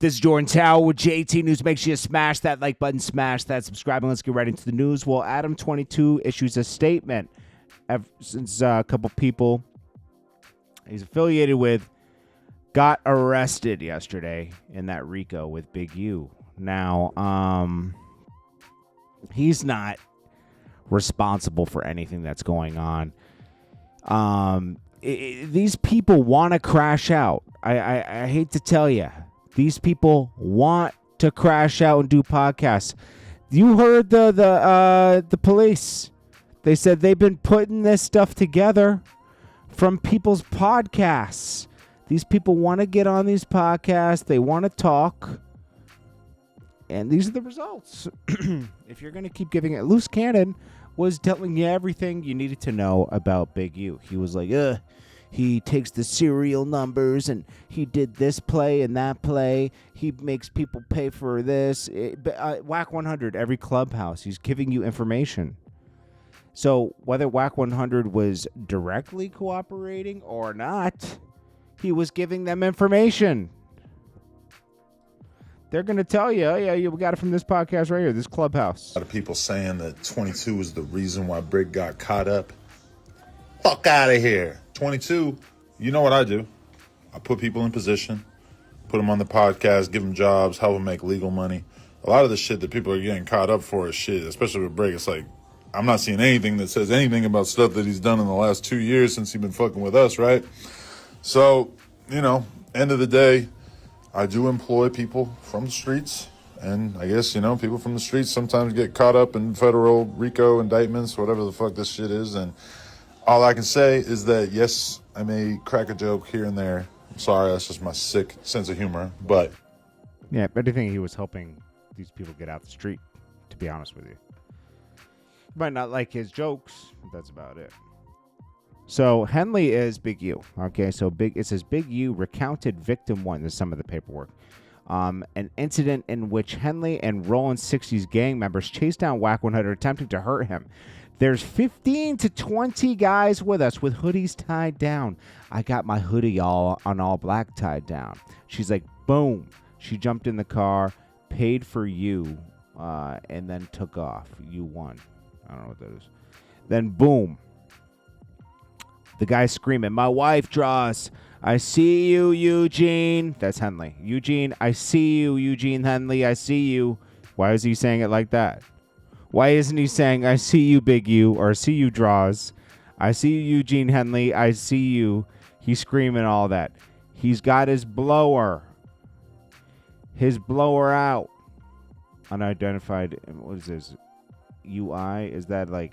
This is Jordan Tower with JT News. Make sure you smash that like button, smash that subscribe, and let's get right into the news. Well, Adam22 issues a statement since a couple people he's affiliated with got arrested yesterday in that RICO with Big U. Now, he's not responsible for anything that's going on. These people want to crash out. I hate to tell you. These people want to crash out and do podcasts. You heard the police. They said they've been putting this stuff together from people's podcasts. These people want to get on these podcasts. They want to talk. And these are the results. If you're going to keep giving it. Luce Cannon was telling you everything you needed to know about Big U. He was like, he takes the serial numbers and he did this play and that play. He makes people pay for this. Wack100, every Clubhouse, he's giving you information. So whether Wack100 was directly cooperating or not, he was giving them information. They're going to tell you, oh, yeah, we got it from this podcast right here, this Clubhouse. A lot of people saying that 22 is the reason why Bricc got caught up. Fuck out of here. 22, you know what I do. I put people in position, put them on the podcast, give them jobs, help them make legal money. A lot of the shit that people are getting caught up for is shit, especially with Bricc. It's like, I'm not seeing anything that says anything about stuff that he's done in the last 2 years since he's been fucking with us, right? So, end of the day, I do employ people from the streets. And I guess, people from the streets sometimes get caught up in federal RICO indictments, whatever the fuck this shit is. And all I can say is that, yes, I may crack a joke here and there. I'm sorry, that's just my sick sense of humor. But yeah, but I think he was helping these people get out the street, to be honest with you. You might not like his jokes, but that's about it. So Henley is Big U. Okay, so it says Big U recounted victim one. There's some of the paperwork. An incident in which Henley and Rollin 60s gang members chased down Wack100 attempting to hurt him. There's 15 to 20 guys with us with hoodies tied down. I got my hoodie all black tied down. She's like, boom. She jumped in the car, paid for you, and then took off. You won. I don't know what that is. Then boom. The guy's screaming, my wife draws. I see you, Eugene. That's Henley. Eugene, I see you, Eugene Henley. I see you. Why is he saying it like that? Why isn't he saying, I see you, Big U, or I see you, Draws. I see you, Eugene Henley. I see you. He's screaming all that. He's got his blower. His blower out. Unidentified. What is this? UI? Is that like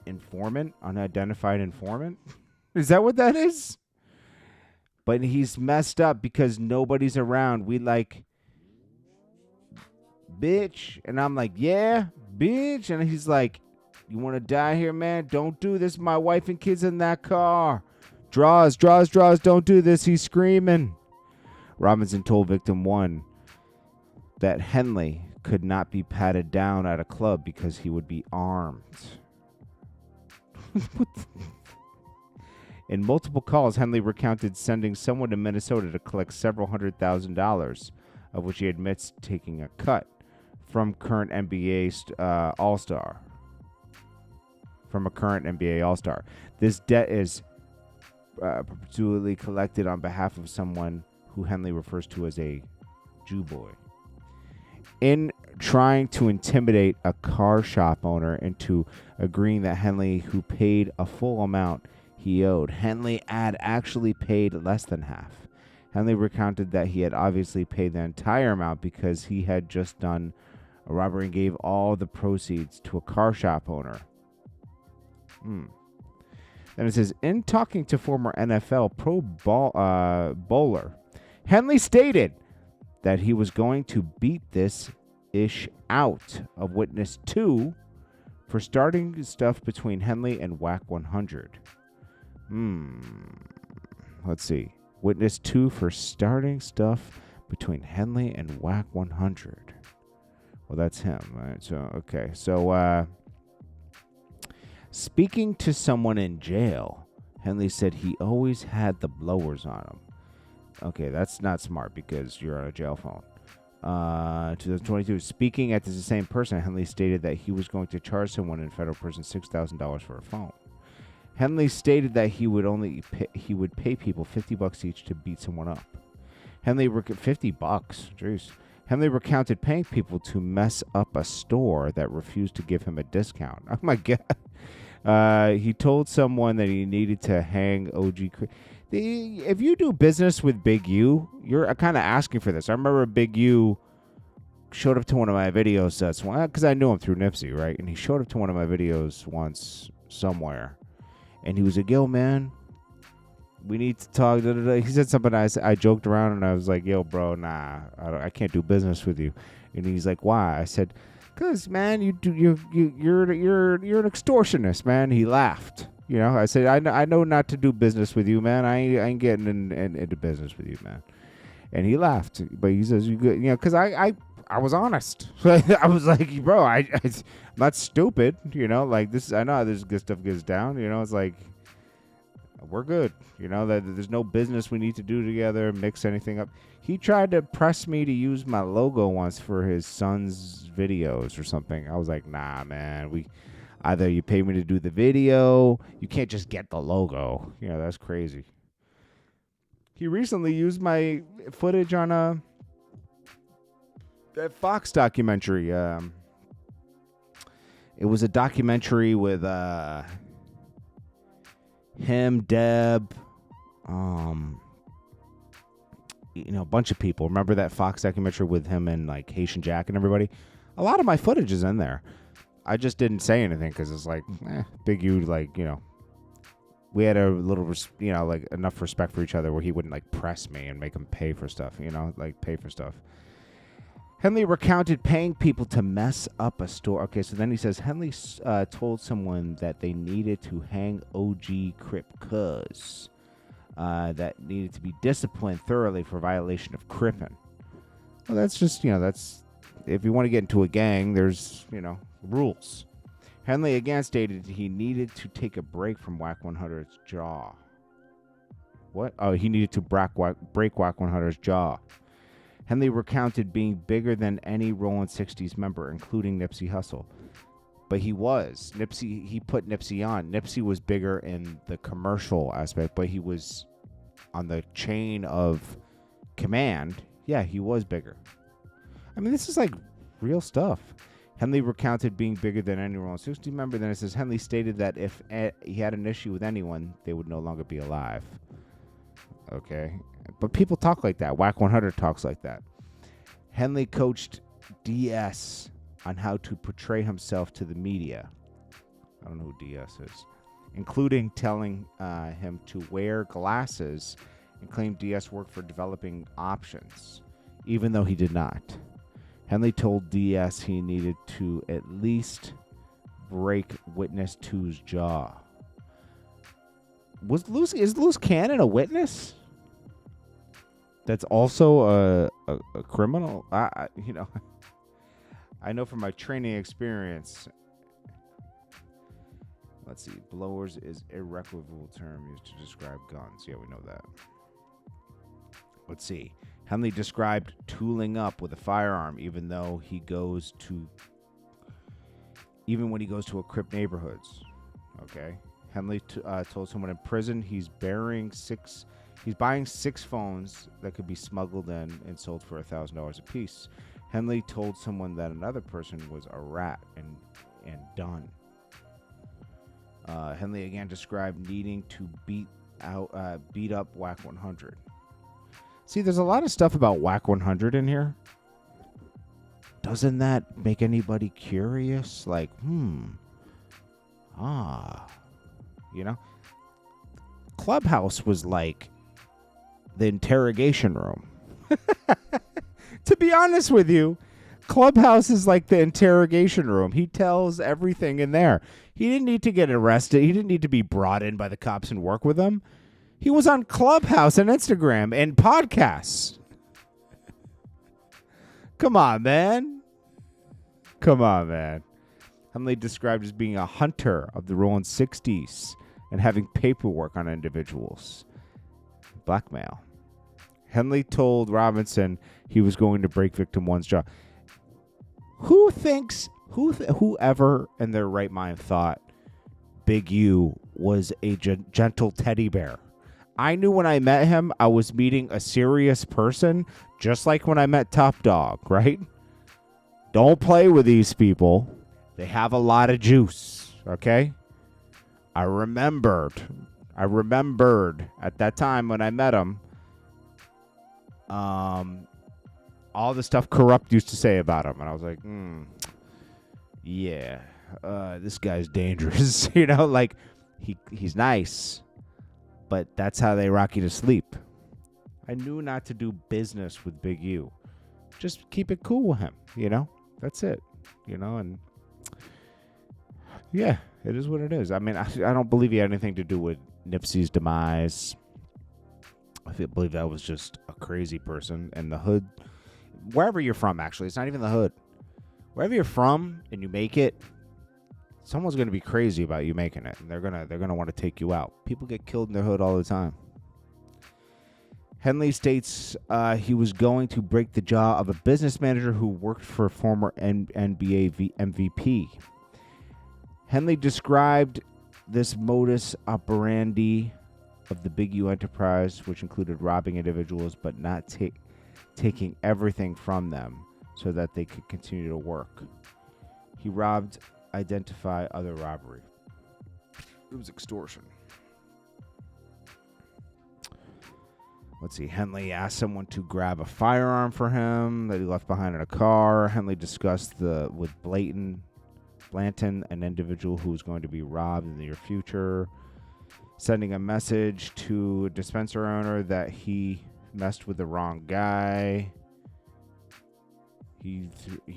informant? Unidentified informant? Is that what that is? But he's messed up because nobody's around. We like... bitch. And I'm like, yeah, bitch. And he's like, you want to die here, man? Don't do this. My wife and kids in that car. Draws, don't do this. He's screaming. Robinson told victim one that Henley could not be patted down at a club because he would be armed. In multiple calls, Henley recounted sending someone to Minnesota to collect several $100,000, of which he admits taking a cut from current NBA All-Star. From a current NBA All-Star. This debt is perpetually collected on behalf of someone who Henley refers to as a Jew boy. In trying to intimidate a car shop owner into agreeing that Henley, who paid a full amount he owed, Henley had actually paid less than half. Henley recounted that he had obviously paid the entire amount because he had just done a robbery and gave all the proceeds to a car shop owner. Then it says, in talking to former NFL Pro Bowler, Henley stated that he was going to beat this ish out of witness 2 for starting stuff between Henley and Wack100. Let's see. Witness 2 for starting stuff between Henley and Wack100. Well, that's him, right? So, okay. So, speaking to someone in jail, Henley said he always had the blowers on him. Okay, that's not smart because you're on a jail phone. 2022. Speaking at the same person, Henley stated that he was going to charge someone in federal prison $6,000 for a phone. Henley stated that he would pay people $50 each to beat someone up. Henley $50, jeez. Henley recounted paying people to mess up a store that refused to give him a discount. Oh my god! He told someone that he needed to hang OG. If you do business with Big U, you're kind of asking for this. I remember Big U showed up to one of my videos because I knew him through Nipsey, right? And he showed up to one of my videos once somewhere, and he was like, "Yo, man, we need to talk." Da, da, da. He said something. I joked around and I was like, "Yo, bro, nah, I can't do business with you." And he's like, "Why?" I said, "Cause, man, you're an extortionist, man." He laughed. You know, I said, I know not to do business with you, man. I ain't getting into business with you, man. And he laughed, but he says, "You good?" You know, because I was honest. I was like, "Bro, I'm not stupid." You know, like this. I know how this good stuff gets down. You know, it's like we're good. You know, that there's no business we need to do together. Mix anything up. He tried to press me to use my logo once for his son's videos or something. I was like, "Nah, man. Either you pay me to do the video, you can't just get the logo." You know, that's crazy. He recently used my footage on that Fox documentary. It was a documentary with him, Deb, a bunch of people. Remember that Fox documentary with him and like Haitian Jack and everybody? A lot of my footage is in there. I just didn't say anything because it's like, Big U, like, we had a little, like enough respect for each other where he wouldn't like press me and make him pay for stuff, pay for stuff. Henley recounted paying people to mess up a store. Okay, so then he says Henley told someone that they needed to hang OG Crip cuz that needed to be disciplined thoroughly for violation of Crippin'. Well, that's just, that's, if you want to get into a gang, there's, rules. Henley again stated he needed to take a break from Wack100's jaw. What? Oh, he needed to break Wack100's jaw. Henley recounted being bigger than any Rollin' 60s member, including Nipsey Hussle. But he was. He put Nipsey on. Nipsey was bigger in the commercial aspect, but he was on the chain of command. Yeah, he was bigger. I mean, this is like real stuff. Henley recounted being bigger than any Rollin' 60s member. Then it says Henley stated that if he had an issue with anyone, they would no longer be alive. Okay. But people talk like that. Wack100 talks like that. Henley coached DS on how to portray himself to the media. I don't know who DS is. Including telling him to wear glasses and claimed DS worked for developing options, even though he did not. Henley told DS he needed to at least break Witness 2's jaw. Is Luce Cannon a witness? That's also a criminal. I know from my training experience. Let's see. Blowers is irrequable term used to describe guns. Yeah, we know that. Let's see. Henley described tooling up with a firearm, even when he goes to a Crip neighborhoods. Okay. Henley told someone in prison he's buying 6 phones that could be smuggled in and sold for $1,000 a piece. Henley told someone that another person was a rat and done. Henley again described needing to beat up Wack100. See, there's a lot of stuff about Wack100 in here. Doesn't that make anybody curious? Like, Clubhouse was like the interrogation room. To be honest with you, Clubhouse is like the interrogation room. He tells everything in there. He didn't need to get arrested. He didn't need to be brought in by the cops and work with them. He was on Clubhouse and Instagram and podcasts. Come on, man. Henley described as being a hunter of the Rollin' 60s and having paperwork on individuals. Blackmail. Henley told Robinson he was going to break victim one's jaw. Whoever in their right mind thought Big U was a gentle teddy bear? I knew when I met him, I was meeting a serious person, just like when I met Top Dog, right? Don't play with these people. They have a lot of juice, okay? I remembered at that time when I met him, all the stuff Corrupt used to say about him. And I was like, yeah, this guy's dangerous. You know, like, he's nice, but that's how they rock you to sleep. I knew not to do business with Big U. Just keep it cool with him, you know? That's it, you know? And, yeah, it is what it is. I mean, I don't believe he had anything to do with Nipsey's demise. I believe that was just a crazy person. And the hood, wherever you're from, actually, it's not even the hood. Wherever you're from and you make it, someone's going to be crazy about you making it. And they're gonna want to take you out. People get killed in their hood all the time. Henley states he was going to break the jaw of a business manager who worked for former NBA MVP. Henley described this modus operandi of the Big U enterprise, which included robbing individuals but not taking everything from them so that they could continue to work. He robbed, identify other robbery. It was extortion. Let's see. Henley asked someone to grab a firearm for him that he left behind in a car. Henley discussed with Blanton, an individual who was going to be robbed in the near future, sending a message to a dispenser owner that he messed with the wrong guy. He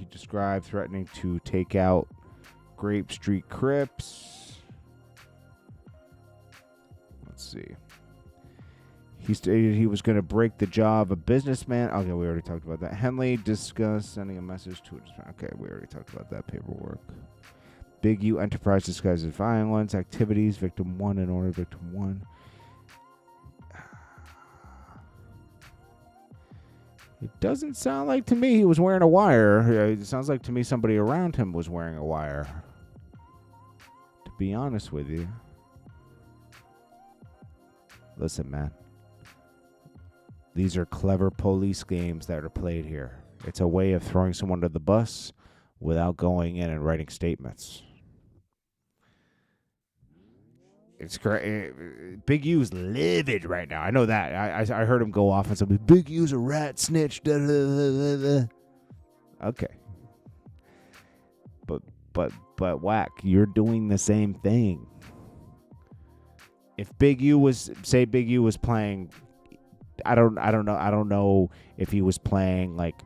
described threatening to take out Grape Street Crips. Let's see. He stated he was going to break the jaw of a businessman. Okay, we already talked about that. Henley discussed sending a message to a... Okay, we already talked about that paperwork. Big U enterprise disguises violence, activities, victim 1 in order, victim 1. It doesn't sound like to me he was wearing a wire. It sounds like to me somebody around him was wearing a wire. To be honest with you. Listen, man. These are clever police games that are played here. It's a way of throwing someone to the bus without going in and writing statements. It's great. Big U's livid right now. I know that. I heard him go off on something. Big U's a rat snitch. Da, da, da, da. Okay. But Wack, you're doing the same thing. If Big U was playing, I don't know if he was playing like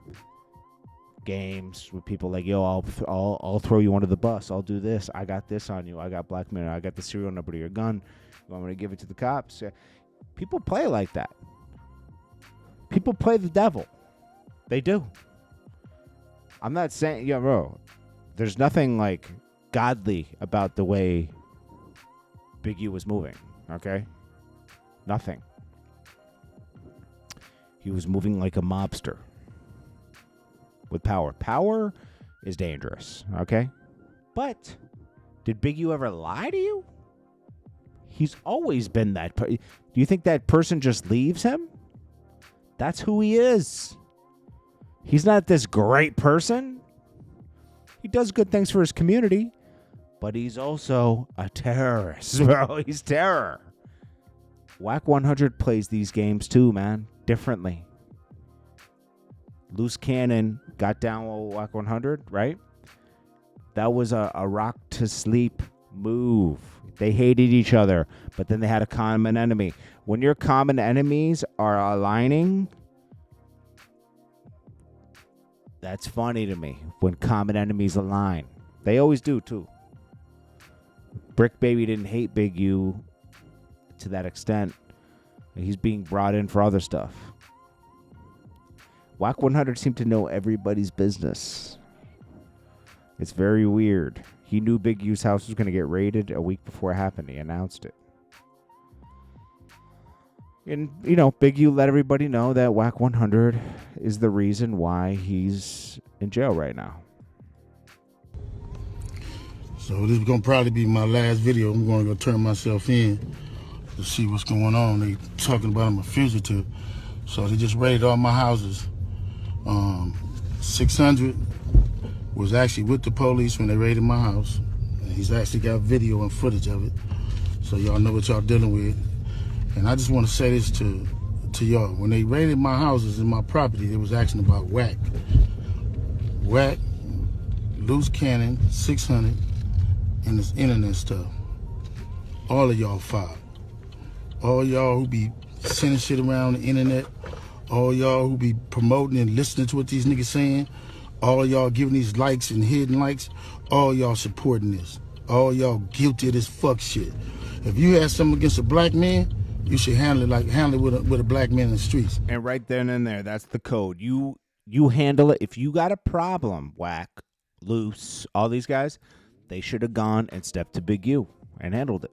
games with people like, yo, I'll throw you under the bus. I'll do this. I got this on you. I got blackmail. I got the serial number to your gun. You want me to give it to the cops? People play like that. People play the devil. They do. I'm not saying, yo, bro, there's nothing like godly about the way Big U was moving. Okay? Nothing. He was moving like a mobster with power. Power is dangerous, okay? But did Big U ever lie to you? He's always been that. Do you think that person just leaves him? That's who he is. He's not this great person. He does good things for his community, but he's also a terrorist, bro. He's terror. Wack100 plays these games too, man. Differently. Luce Cannon got down with Wack100, right? That was a rock to sleep move. They hated each other, but then they had a common enemy. When your common enemies are aligning, that's funny to me. When common enemies align. They always do, too. Bricc Baby didn't hate Big U to that extent. He's being brought in for other stuff. Wack100 seemed to know everybody's business. It's very weird. He knew Big U's house was going to get raided a week before it happened. He announced it. And, you know, Big U let everybody know that Wack100 is the reason why he's in jail right now. So this is going to probably be my last video. I'm going to go turn myself in to see what's going on. They talking about I'm a fugitive. So they just raided all my houses. 600 was actually with the police when they raided my house. And he's actually got video and footage of it. So y'all know what y'all dealing with. And I just want to say this to y'all. When they raided my houses and my property, they was asking about Wack, Luce Cannon, 600, and this internet stuff. All of y'all filed. All y'all who be sending shit around the internet, all y'all who be promoting and listening to what these niggas saying, all y'all giving these likes and hidden likes, all y'all supporting this. All y'all guilty of this fuck shit. If you had something against a black man, you should handle it with a black man in the streets. And right then and there, that's the code. You handle it. If you got a problem, Wack, Luce, all these guys, they should have gone and stepped to Big U and handled it.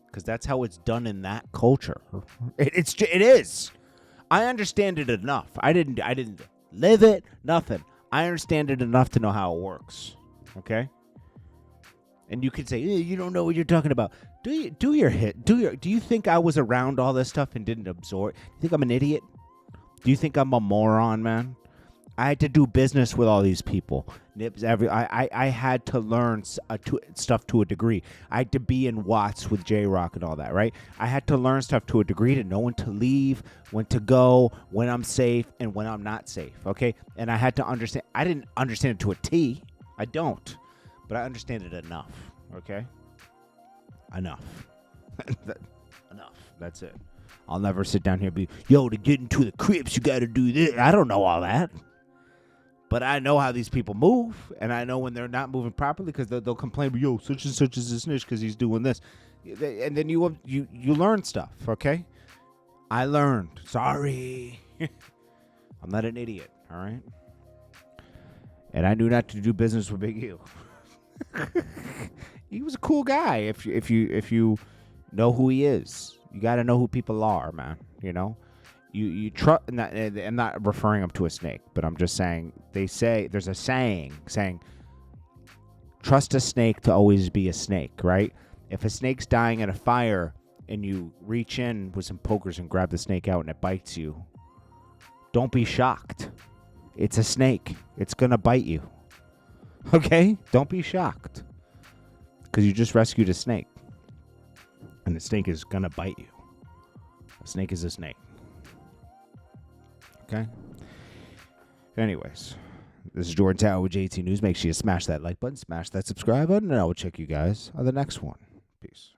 Because that's how it's done in that culture. It is. I understand it enough. I didn't live it, nothing. I understand it enough to know how it works. Okay? And you could say, you don't know what you're talking about. Do you think I was around all this stuff and didn't absorb? Do you think I'm an idiot? Do you think I'm a moron, man? I had to do business with all these people. I had to learn stuff to a degree. I had to be in Watts with J-Rock and all that, right? I had to learn stuff to a degree to know when to leave, when to go, when I'm safe, and when I'm not safe, okay? And I had to understand. I didn't understand it to a T. I don't. But I understand it enough, okay? Enough. Enough. That's it. I'll never sit down here and be, yo, to get into the Crips, you got to do this. I don't know all that. But I know how these people move, and I know when they're not moving properly because they'll complain, yo, such and such is a snitch because he's doing this. And then you learn stuff, okay? I learned. Sorry. I'm not an idiot, all right? And I knew not to do business with Big U. He was a cool guy. If you know who he is, you got to know who people are, man. You know, you trust. I'm not referring him to a snake, but I'm just saying. They say there's a saying trust a snake to always be a snake, right? If a snake's dying in a fire and you reach in with some pokers and grab the snake out and it bites you, don't be shocked. It's a snake. It's gonna bite you. Okay? Don't be shocked. Because you just rescued a snake. And the snake is going to bite you. A snake is a snake. Okay? Anyways, this is Jordan Tower with JT News. Make sure you smash that like button, smash that subscribe button, and I will check you guys on the next one. Peace.